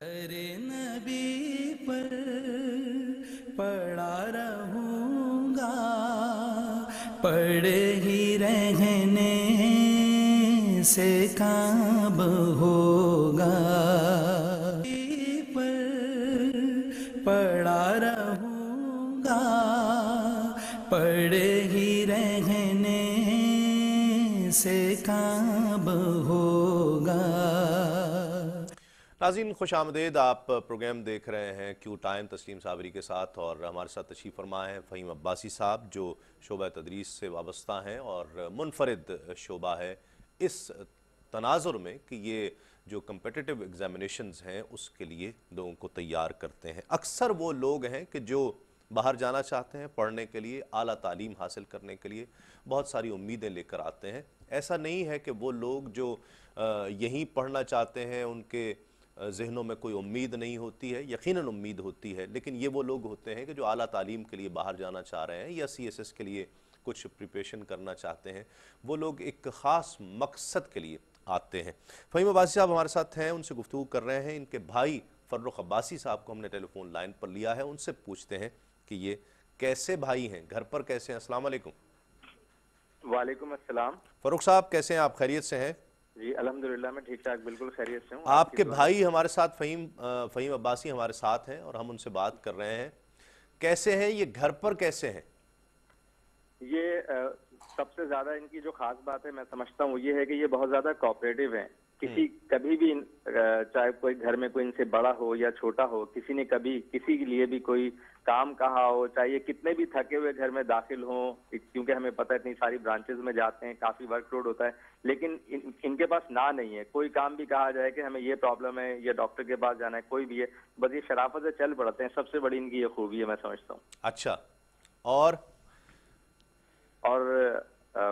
ارے نبی پر پڑا رہوں گا، پڑے ہی رہنے سے کام ہوگا، پر پڑا رہوں گا، پڑے ہی رہنے سے کام ہوگا۔ ناظرین خوش آمدید، آپ پروگرام دیکھ رہے ہیں کیو ٹائم تسلیم صابری کے ساتھ، اور ہمارے ساتھ تشریف فرما ہیں فہیم عباسی صاحب جو شعبہ تدریس سے وابستہ ہیں اور منفرد شعبہ ہے اس تناظر میں کہ یہ جو کمپیٹیٹیو ایگزامینیشنز ہیں اس کے لیے لوگوں کو تیار کرتے ہیں۔ اکثر وہ لوگ ہیں کہ جو باہر جانا چاہتے ہیں پڑھنے کے لیے، اعلیٰ تعلیم حاصل کرنے کے لیے، بہت ساری امیدیں لے کر آتے ہیں۔ ایسا نہیں ہے کہ وہ لوگ جو یہیں پڑھنا چاہتے ہیں ان کے ذہنوں میں کوئی امید نہیں ہوتی ہے، یقیناً امید ہوتی ہے، لیکن یہ وہ لوگ ہوتے ہیں کہ جو اعلیٰ تعلیم کے لیے باہر جانا چاہ رہے ہیں یا سی ایس ایس کے لیے کچھ پریپریشن کرنا چاہتے ہیں، وہ لوگ ایک خاص مقصد کے لیے آتے ہیں۔ فہیم عباسی صاحب ہمارے ساتھ ہیں، ان سے گفتگو کر رہے ہیں۔ ان کے بھائی فرخ عباسی صاحب کو ہم نے ٹیلی فون لائن پر لیا ہے، ان سے پوچھتے ہیں کہ یہ کیسے بھائی ہیں، گھر پر کیسے ہیں؟ السلام علیکم۔ وعلیکم السلام۔ فرخ صاحب کیسے ہیں آپ؟ خیریت سے ہیں؟ جی الحمدللہ میں ٹھیک ٹھاک بالکل خیریت سے ہوں۔ آپ کے بھائی ہمارے ساتھ فہیم عباسی ہمارے ساتھ ہیں اور ہم ان سے بات کر رہے ہیں۔ کیسے ہیں یہ؟ گھر پر کیسے ہیں؟ یہ سب سے زیادہ ان کی جو خاص بات ہے میں سمجھتا ہوں یہ ہے کہ یہ بہت زیادہ کوآپریٹو ہیں۔ کبھی بھی چاہے کوئی گھر میں کوئی ان سے بڑا ہو یا چھوٹا ہو، کسی نے کبھی کسی کے لیے بھی کوئی کام کہا ہو، چاہے یہ کتنے بھی تھکے ہوئے گھر میں داخل ہوں، کیونکہ ہمیں پتہ ہے اتنی ساری برانچز میں جاتے ہیں، کافی ورک لوڈ ہوتا ہے، لیکن ان کے پاس نہ نہیں ہے۔ کوئی کام بھی کہا جائے کہ ہمیں یہ پرابلم ہے یا ڈاکٹر کے پاس جانا ہے، کوئی بھی ہے، بس یہ شرافت سے چل پڑتے ہیں۔ سب سے بڑی ان کی یہ خوبی ہے میں سمجھتا ہوں۔ اچھا، اور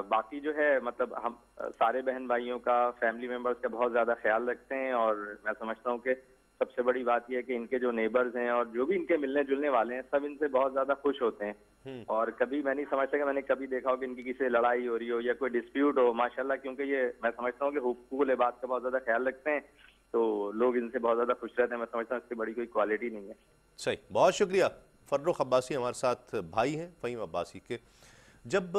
باقی جو ہے مطلب ہم سارے بہن بھائیوں کا، فیملی ممبرز کا بہت زیادہ خیال رکھتے ہیں، اور میں سمجھتا ہوں کہ سب سے بڑی بات یہ ہے کہ ان کے جو نیبرز ہیں اور جو بھی ان کے ملنے جلنے والے ہیں سب ان سے بہت زیادہ خوش ہوتے ہیں، اور کبھی میں نہیں سمجھتا کہ میں نے کبھی دیکھا ہو کہ ان کی کسی سے لڑائی ہو رہی ہو یا کوئی ڈسپیوٹ ہو، ماشاءاللہ، کیونکہ یہ میں سمجھتا ہوں کہ حقوق العباد کا بہت زیادہ خیال رکھتے ہیں، تو لوگ ان سے بہت زیادہ خوش رہتے ہیں۔ میں سمجھتا ہوں اس سے بڑی کوئی کوالٹی نہیں ہے۔ صحیح، بہت شکریہ۔ فرخ عباسی ہمارے ساتھ بھائی ہیں فہیم عباسی کے۔ جب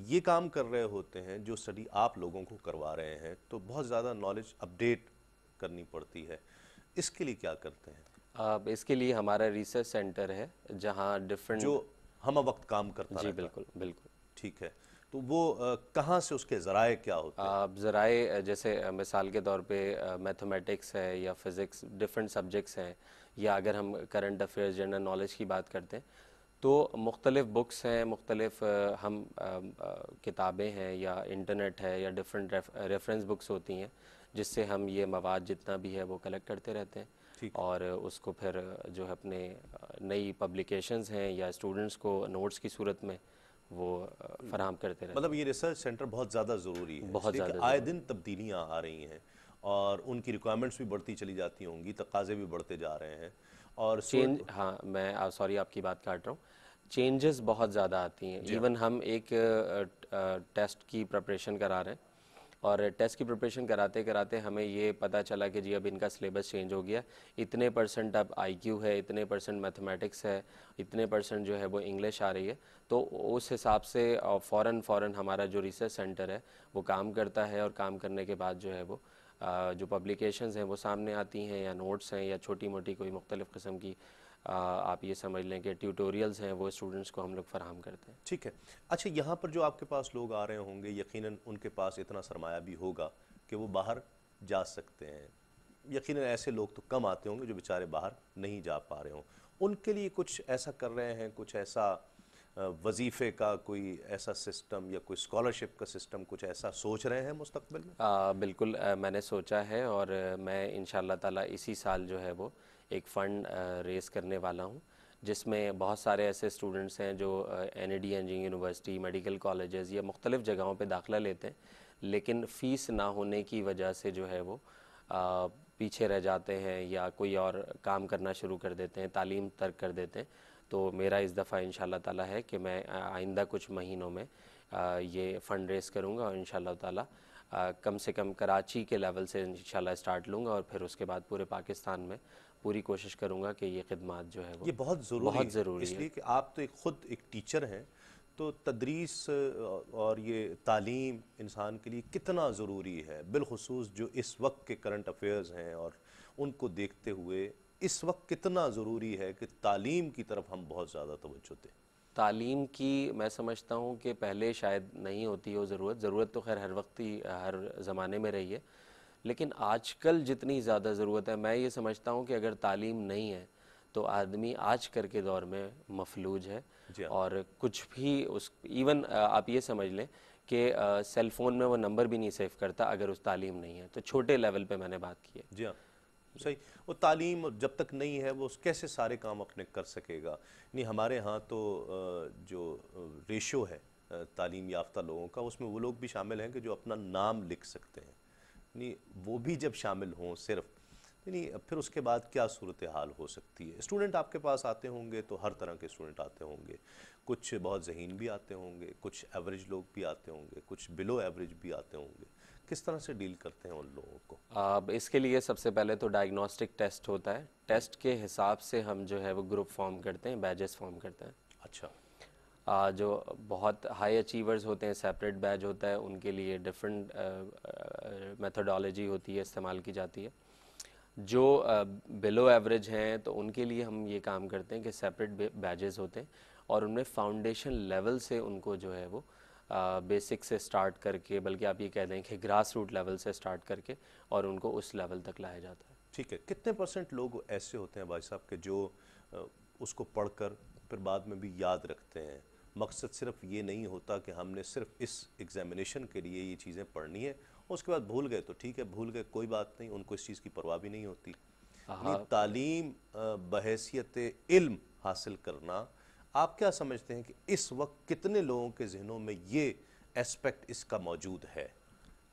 یہ کام کر رہے ہوتے ہیں، جو اسٹڈی آپ لوگوں کو کروا رہے ہیں، تو بہت زیادہ نالج اپڈیٹ کرنی پڑتی ہے، اس کے لیے کیا کرتے ہیں؟ اس کے لیے ہمارا ریسرچ سینٹر ہے جہاں ڈفرینٹ جو ہم وقت کام کرتا رہتا ہے۔ جی بالکل بالکل ٹھیک ہے، تو وہ کہاں سے، اس کے ذرائع کیا ہوتے ہیں؟ ذرائع جیسے مثال کے طور پہ میتھمیٹکس ہے یا فزکس، ڈفرینٹ سبجیکٹس ہیں، یا اگر ہم کرنٹ افیئرز جنرل نالج کی بات کرتے ہیں تو مختلف بکس ہیں، مختلف ہم کتابیں ہیں یا انٹرنیٹ ہے یا ڈفرینٹ ریفرنس بکس ہوتی ہیں جس سے ہم یہ مواد جتنا بھی ہے وہ کلیکٹ کرتے رہتے ہیں، اور اس کو پھر جو ہے اپنے نئی پبلیکیشنز ہیں یا اسٹوڈنٹس کو نوٹس کی صورت میں وہ فراہم کرتے رہتے ہیں۔ مطلب یہ ریسرچ سینٹر بہت زیادہ ضروری ہے، بہت اس لیے کہ زیادہ آئے دن تبدیلیاں آ رہی ہیں اور ان کی ریکوائرمنٹس بھی بڑھتی چلی جاتی ہوں گی، تقاضے بھی بڑھتے جا رہے ہیں، اور ہاں میں سوری آپ کی بات کاٹ رہا ہوں، چینجز بہت زیادہ آتی ہیں۔ ایون ہم ایک ٹیسٹ کی پریپریشن کرا رہے ہیں، اور ٹیسٹ کی پریپریشن کراتے کراتے ہمیں یہ پتہ چلا کہ جی اب ان کا سلیبس چینج ہو گیا، اتنے پرسنٹ اب آئی کیو ہے، اتنے پرسنٹ میتھمیٹکس ہے، اتنے پرسنٹ جو ہے وہ انگلش آ رہی ہے، تو اس حساب سے فوراً ہمارا جو ریسرچ سینٹر ہے وہ کام کرتا ہے، اور کام کرنے کے بعد جو ہے وہ جو پبلیکیشنز ہیں وہ سامنے آتی ہیں، یا نوٹس ہیں، یا چھوٹی موٹی کوئی مختلف قسم کی آپ یہ سمجھ لیں کہ ٹیوٹوریلز ہیں، وہ اسٹوڈنٹس کو ہم لوگ فراہم کرتے ہیں۔ ٹھیک ہے۔ اچھا، یہاں پر جو آپ کے پاس لوگ آ رہے ہوں گے، یقیناً ان کے پاس اتنا سرمایہ بھی ہوگا کہ وہ باہر جا سکتے ہیں، یقیناً ایسے لوگ تو کم آتے ہوں گے جو بیچارے باہر نہیں جا پا رہے ہوں، ان کے لیے کچھ ایسا کر رہے ہیں، کچھ ایسا وظیفے کا کوئی ایسا سسٹم یا کوئی اسکالرشپ کا سسٹم کچھ ایسا سوچ رہے ہیں مستقبل میں؟ بالکل میں نے سوچا ہے، اور میں انشاءاللہ تعالیٰ اسی سال جو ہے وہ ایک فنڈ ریز کرنے والا ہوں جس میں بہت سارے ایسے اسٹوڈنٹس ہیں جو N E D engineering university, medical colleges یا مختلف جگہوں پہ داخلہ لیتے ہیں، لیکن فیس نہ ہونے کی وجہ سے جو ہے وہ پیچھے رہ جاتے ہیں یا کوئی اور کام کرنا شروع کر دیتے ہیں، تعلیم ترک کر دیتے ہیں۔ تو میرا اس دفعہ انشاءاللہ تعالیٰ ہے کہ میں آئندہ کچھ مہینوں میں یہ فنڈ ریز کروں گا، اور انشاءاللہ تعالیٰ कम से कम कराची के लेवल से इंशाल्लाह स्टार्ट लूँगा और फिर उसके बाद पूरे पाकिस्तान में पूरी कोशिश करूँगा कि ये खिदमात जो है वो ये बहुत ज़रूरी है, इसलिए कि आप तो खुद एक टीचर हैं, तो तदरीस और ये तालीम इंसान के लिए कितना ज़रूरी है, बिलखुसूस जो इस वक्त के करंट अफेयर्स हैं और उनको देखते हुए इस वक्त कितना ज़रूरी है कि तालीम की तरफ हम बहुत ज़्यादा तवज्जो दें। तालीम की मैं समझता हूँ कि पहले शायद नहीं होती हो ज़रूरत तो खैर हर वक्त ही हर ज़माने में रही है, लेकिन आजकल जितनी ज़्यादा ज़रूरत है, मैं ये समझता हूँ कि अगर तालीम नहीं है तो आदमी आजकल के दौर में मफलूज है। और कुछ भी उस इवन आप ये समझ लें कि सेल फ़ोन में वो नंबर भी नहीं सेव करता अगर उस तालीम नहीं है। तो छोटे लेवल पे मैंने बात की है। जी हाँ, सही। वो तालीम जब तक नहीं है वो कैसे सारे काम अपने कर सकेगा। नहीं, हमारे यहाँ तो जो रेशो है तालीम याफ्ता लोगों का, उसमें वो लोग भी शामिल हैं कि जो अपना नाम लिख सकते हैं। नहीं, वो भी जब शामिल हों सिर्फ, नहीं फिर उसके बाद क्या सूरत हाल हो सकती है। स्टूडेंट आपके पास आते होंगे तो हर तरह के स्टूडेंट आते होंगे, कुछ बहुत ज़हीन भी आते होंगे, कुछ एवरेज लोग भी आते होंगे, कुछ बिलो एवरेज भी आते होंगे। किस तरह से डील करते हैं उन लोगों को? अब इसके लिए सबसे पहले तो डायग्नोस्टिक टेस्ट होता है। टेस्ट के हिसाब से हम जो है वो ग्रुप फॉर्म करते हैं, बैजेस फॉर्म करते हैं। अच्छा। जो बहुत हाई अचीवर्स होते हैं सेपरेट बैच होता है, उनके लिए डिफरेंट मेथोडोलॉजी होती है, इस्तेमाल की जाती है। जो बिलो एवरेज हैं तो उनके लिए हम ये काम करते हैं कि सेपरेट बैजेस होते हैं और उनमें फाउंडेशन लेवल से उनको जो है वो बेसिक से स्टार्ट करके, बल्कि आप ये कह दें कि ग्रास रूट लेवल से स्टार्ट करके और उनको उस लेवल तक लाया जाता है। ठीक है। कितने % लोग ऐसे होते हैं भाई साहब के जो उसको पढ़कर फिर बाद में भी याद रखते हैं? मकसद सिर्फ ये नहीं होता कि हमने सिर्फ इस एग्जामिनेशन के लिए ये चीज़ें पढ़नी है, उसके बाद भूल गए तो ठीक है, भूल गए कोई बात नहीं, उनको इस चीज़ की परवाह भी नहीं होती। ये तालीम बहैसियत इल्म हासिल करना, आप क्या समझते हैं कि इस वक्त कितने लोगों के जहनों में ये एस्पेक्ट इसका मौजूद है?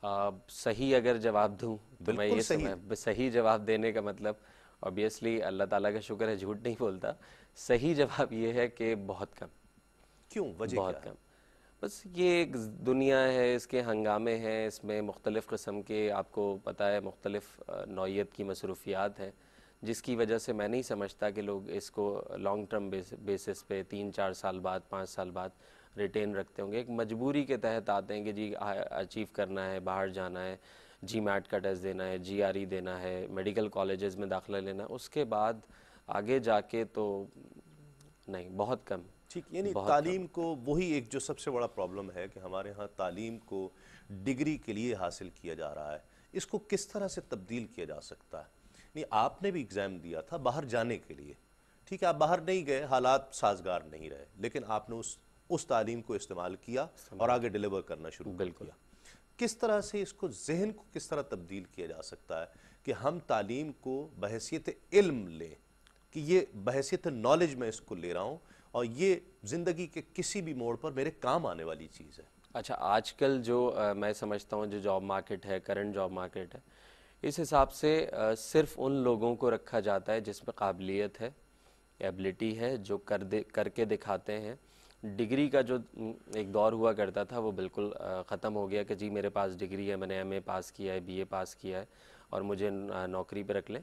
सही अगर जवाब दूं तो मैं ये सही जवाब देने का मतलब ऑब्वियसली अल्लाह ताला का शुक्र है, झूठ नहीं बोलता। सही जवाब ये है कि बहुत कम। क्यों? वजह बहुत कम। बस ये एक दुनिया है, इसके हंगामे हैं, इसमें मुख्तलिफ़ किस्म के, आपको पता है, मुख्तलिफ़ नौइयत की मसरूफियात हैं, जिसकी वजह से मैं नहीं समझता कि लोग इसको लॉन्ग टर्म बेसिस पे 3-4 साल बाद, 5 साल बाद रिटेन रखते होंगे। एक मजबूरी के तहत आते हैं कि जी अचीव करना है, बाहर जाना है, जी मैट का टेस्ट देना है, GRE देना है, मेडिकल कॉलेजेस में दाखिला लेना है, उसके बाद आगे जाके तो नहीं, बहुत कम। ठीक, यानी तालीम को, वही एक जो सबसे बड़ा प्रॉब्लम है कि हमारे यहाँ तालीम को डिग्री के लिए हासिल किया जा रहा है, इसको किस तरह से तब्दील किया जा सकता है? नहीं, आपने भी एग्ज़ाम दिया था बाहर जाने के लिए, ठीक है, आप बाहर नहीं गए, हालात साजगार नहीं रहे, लेकिन आपने उस तालीम को इस्तेमाल किया और आगे डिलीवर करना शुरू किया। किस तरह से इसको, जहन को किस तरह तब्दील किया जा सकता है कि हम तालीम को बहैसियत इल्म लें, कि ये बहैसियत नॉलेज में इसको ले रहा हूँ और ये ज़िंदगी के किसी भी मोड़ पर मेरे काम आने वाली चीज़ है? अच्छा, आजकल जो मैं समझता हूँ जो जॉब मार्केट है, करंट जॉब मार्केट है, इस हिसाब से सिर्फ उन लोगों को रखा जाता है जिसमें काबिलियत है, एबिलिटी है, जो करके दिखाते हैं। डिग्री का जो एक दौर हुआ करता था वो बिल्कुल ख़त्म हो गया कि जी मेरे पास डिग्री है, मैंने MA पास किया है, BA पास किया है और मुझे नौकरी पे रख लें।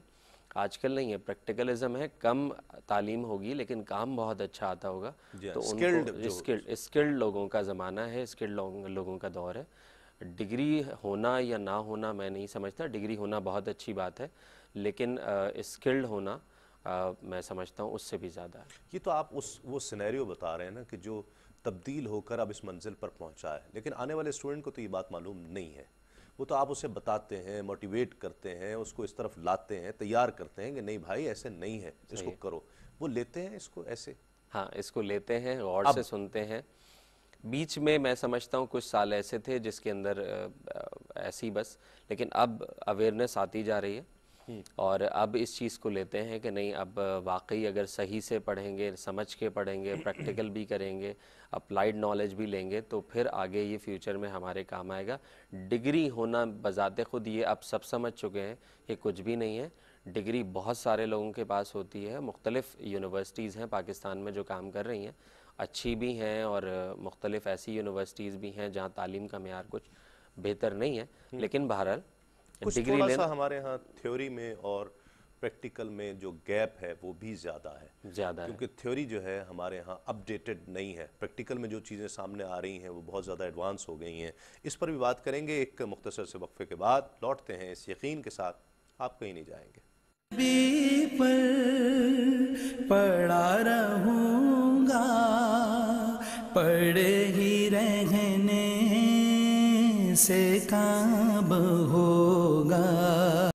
आजकल नहीं है, प्रैक्टिकलिज्म है, कम तालीम होगी लेकिन काम बहुत अच्छा आता होगा, तो उनको स्किल्ड लोगों का ज़माना है, स्किल्ड लोगों का दौर है। डिग्री होना या ना होना मैं नहीं समझता, डिग्री होना बहुत अच्छी बात है, लेकिन स्किल्ड होना मैं समझता हूँ उससे भी ज़्यादा है। ये तो आप वो सिनेरियो बता रहे हैं ना कि जो तब्दील होकर अब इस मंजिल पर पहुँचा है, लेकिन आने वाले स्टूडेंट को तो ये बात मालूम नहीं है। वो तो आप उसे बताते हैं, मोटिवेट करते हैं, उसको इस तरफ लाते हैं, तैयार करते हैं कि नहीं भाई ऐसे नहीं है, इसको करो। वो लेते हैं इसको ऐसे? हाँ, इसको लेते हैं, गौर से सुनते हैं। बीच में मैं समझता हूँ कुछ साल ऐसे थे जिसके अंदर ऐसी बस, लेकिन अब अवेयरनेस आती जा रही है और अब इस चीज़ को लेते हैं कि नहीं, अब वाकई अगर सही से पढ़ेंगे, समझ के पढ़ेंगे, प्रैक्टिकल भी करेंगे, अप्लाइड नॉलेज भी लेंगे, तो फिर आगे ये फ्यूचर में हमारे काम आएगा। डिग्री होना बजाते खुद, ये अब सब समझ चुके हैं कि कुछ भी नहीं है। डिग्री बहुत सारे लोगों के पास होती है, मुख्तलिफ़ यूनिवर्सिटीज़ हैं पाकिस्तान में जो काम कर रही हैं, अच्छी भी हैं, और मुख्तलिफ़ ऐसी यूनिवर्सिटीज़ भी हैं जहाँ तालीम का मेयार कुछ बेहतर नहीं है, लेकिन बहरहाल कुछ डिग्री थोड़ा सा लेना हमारे यहाँ थ्योरी में और प्रैक्टिकल में जो गैप है वो भी ज़्यादा है, ज़्यादा है। क्योंकि थ्योरी जो है हमारे यहाँ अपडेटेड नहीं है। प्रैक्टिकल में जो चीज़ें सामने आ रही हैं वो बहुत ज़्यादा एडवांस हो गई हैं। इस पर भी बात करेंगे एक मुख्तसर से वक्फे के बाद। लौटते हैं इस यकीन के साथ, आप कहीं नहीं जाएंगे। नबी पर पड़ा रहूंगा, पड़े ही रहने से काम हो